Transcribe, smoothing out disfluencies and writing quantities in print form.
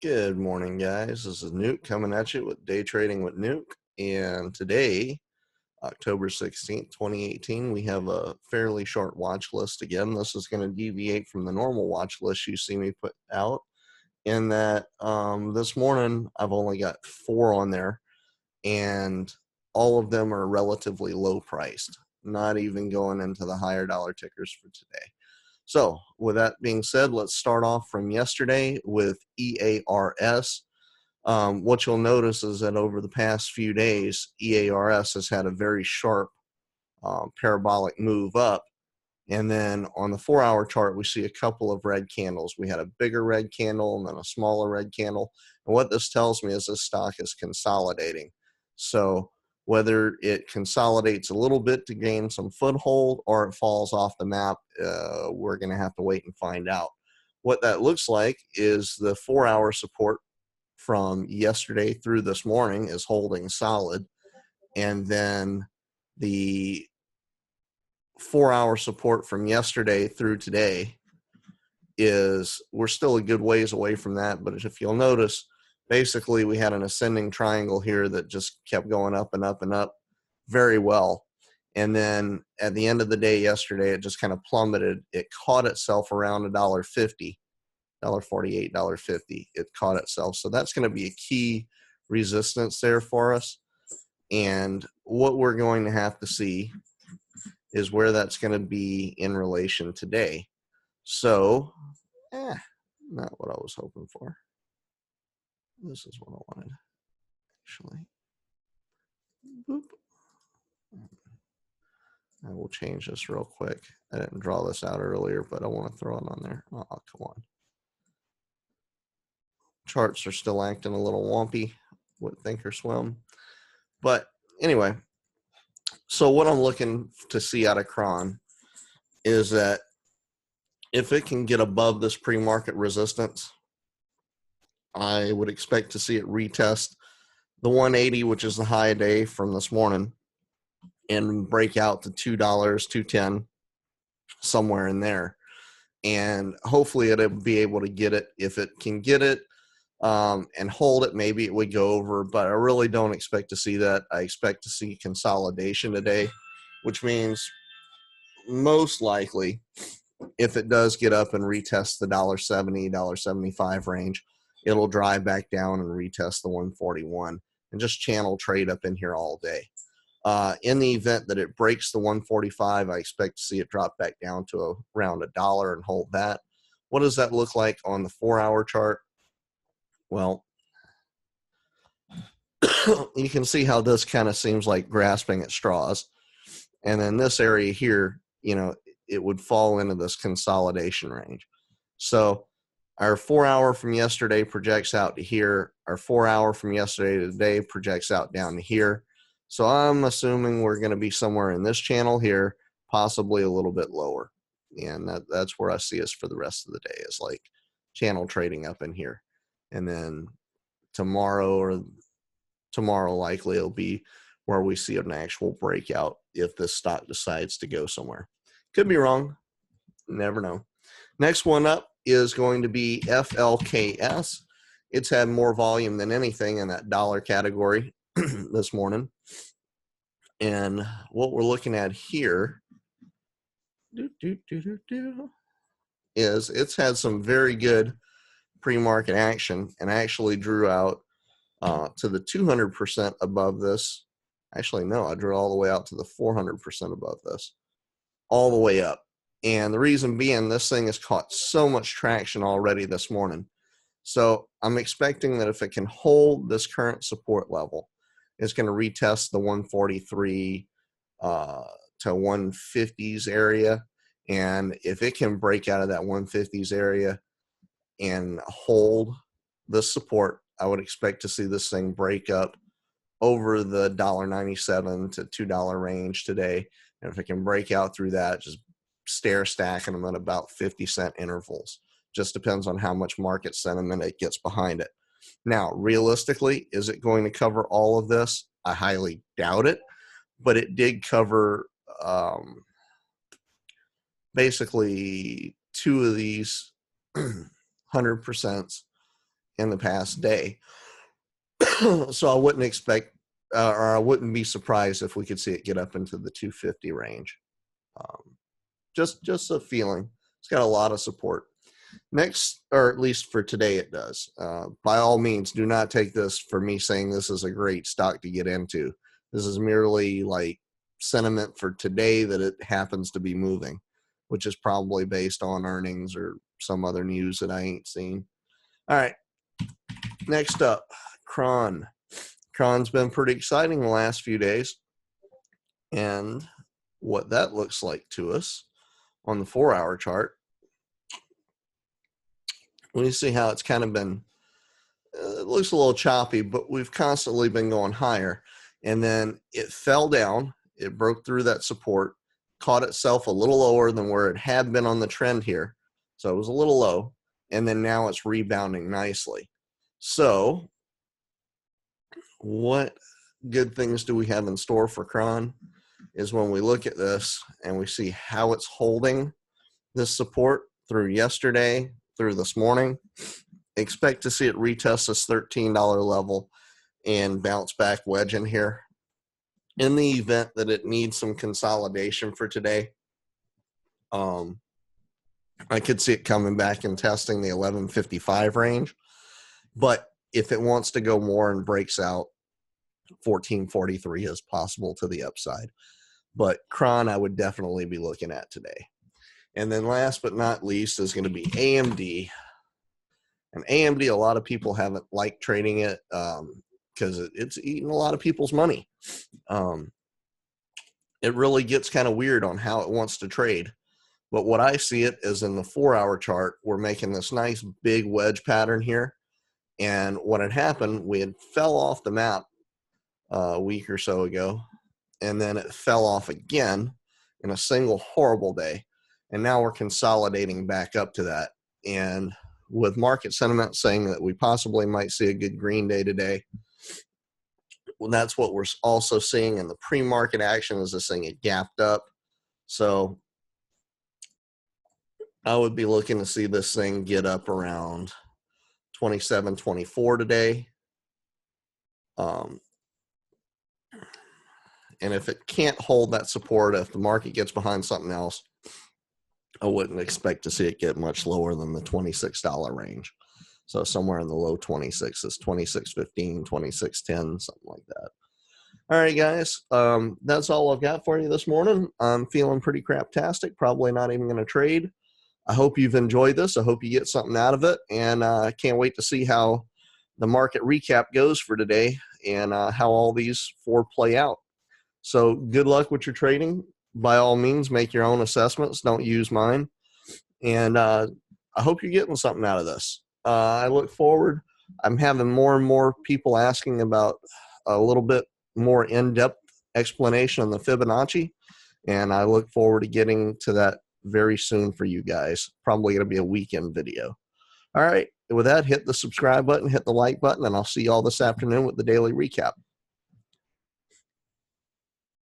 Good morning, guys. This is Nuke coming at you with Day Trading with Nuke. And today, October 16th, 2018, we have a fairly short watch list again. This is going to deviate from the normal watch list you see me put out, in that this morning I've only got 4 on there, and all of them are relatively low priced, not even going into the higher dollar tickers for today. So with that being said, let's start off from yesterday with EARS. What you'll notice is that over the past few days, EARS has had a very sharp parabolic move up. And then on the 4-hour chart, we see a couple of red candles. We had a bigger red candle and then a smaller red candle. And what this tells me is this stock is consolidating. So whether it consolidates a little bit to gain some foothold or it falls off the map, we're going to have to wait and find out. What that looks like is the 4-hour support from yesterday through this morning is holding solid. And then the 4-hour support from yesterday through today is, we're still a good ways away from that. But if you'll notice, basically we had an ascending triangle here that just kept going up and up and up very well. And then at the end of the day yesterday, it just kind of plummeted. It caught itself around $1.50, $1.48, $1.50. It caught itself. So that's going to be a key resistance there for us. And what we're going to have to see is where that's going to be in relation today. So, not what I was hoping for. This is what I wanted, actually. Boop. I will change this real quick. I didn't draw this out earlier, but I want to throw it on there. Oh, come on. Charts are still acting a little wompy with Thinkorswim. But anyway, so what I'm looking to see out of CRON is that if it can get above this pre-market resistance, I would expect to see it retest the 180, which is the high day from this morning, and break out to $2, $2.10, somewhere in there. And hopefully it'll be able to get it. If it can get it and hold it, maybe it would go over, but I really don't expect to see that. I expect to see consolidation today, which means most likely, if it does get up and retest the $1.70, $1.75 range, it'll drive back down and retest the 141 and just channel trade up in here all day. In the event that it breaks the 145, I expect to see it drop back down to around $1 and hold that. What does that look like on the 4-hour chart? Well, you can see how this kind of seems like grasping at straws. And then this area here, it would fall into this consolidation range. So our 4-hour from yesterday projects out to here. Our 4-hour from yesterday to today projects out down to here. So I'm assuming we're going to be somewhere in this channel here, possibly a little bit lower. And that's where I see us for the rest of the day, is like channel trading up in here. And then tomorrow likely it'll be where we see an actual breakout if this stock decides to go somewhere. Could be wrong. Never know. Next one up is going to be FLKS. It's had more volume than anything in that dollar category this morning. And what we're looking at here is it's had some very good pre-market action and actually drew out to the 200% above this. Actually, no, I drew all the way out to the 400% above this, all the way up. And the reason being, this thing has caught so much traction already this morning. So I'm expecting that if it can hold this current support level, it's going to retest the 143 to 150s area. And if it can break out of that 150s area and hold this support, I would expect to see this thing break up over the $1.97 to $2 range today. And if it can break out through that, just stair stacking them at about 50-cent intervals. Just depends on how much market sentiment it gets behind it. Now, realistically, is it going to cover all of this? I highly doubt it, but it did cover basically 2 of these 100%. in the past day. So I wouldn't expect, or I wouldn't be surprised if we could see it get up into the 250 range. Just a feeling. It's got a lot of support. Next, or at least for today, it does. By all means, do not take this for me saying this is a great stock to get into. This is merely like sentiment for today that it happens to be moving, which is probably based on earnings or some other news that I ain't seen. All right. Next up, CRON. CRON's been pretty exciting the last few days. And what that looks like to us on the 4-hour chart, we see how it's kind of been, it looks a little choppy, but we've constantly been going higher. And then it fell down. It broke through that support, caught itself a little lower than where it had been on the trend here. So it was a little low. And then now it's rebounding nicely. So what good things do we have in store for CRON is when we look at this and we see how it's holding this support through yesterday, through this morning. Expect to see it retest this $13 level and bounce back wedge in here. In the event that it needs some consolidation for today, I could see it coming back and testing the 1155 range. But if it wants to go more and breaks out, 1443 is possible to the upside. But CRON I would definitely be looking at today. And then last but not least is going to be AMD. And AMD, a lot of people haven't liked trading it because it's eating a lot of people's money. It really gets kind of weird on how it wants to trade. But what I see it is in the 4-hour chart, we're making this nice big wedge pattern here. And what had happened, we had fell off the map a week or so ago. And then it fell off again in a single horrible day. And now we're consolidating back up to that. And with market sentiment saying that we possibly might see a good green day today, well, that's what we're also seeing in the pre-market action is this thing it gapped up. So I would be looking to see this thing get up around 27, 24 today. And if it can't hold that support, if the market gets behind something else, I wouldn't expect to see it get much lower than the $26 range. So somewhere in the low 26s, 26.15, 26.10, something like that. All right, guys, that's all I've got for you this morning. I'm feeling pretty craptastic, probably not even going to trade. I hope you've enjoyed this. I hope you get something out of it, and I can't wait to see how the market recap goes for today and how all these 4 play out. So good luck with your trading. By all means, make your own assessments. Don't use mine. And I hope you're getting something out of this. I look forward. I'm having more and more people asking about a little bit more in-depth explanation on the Fibonacci. And I look forward to getting to that very soon for you guys. Probably going to be a weekend video. All right. With that, hit the subscribe button, hit the like button, and I'll see you all this afternoon with the daily recap.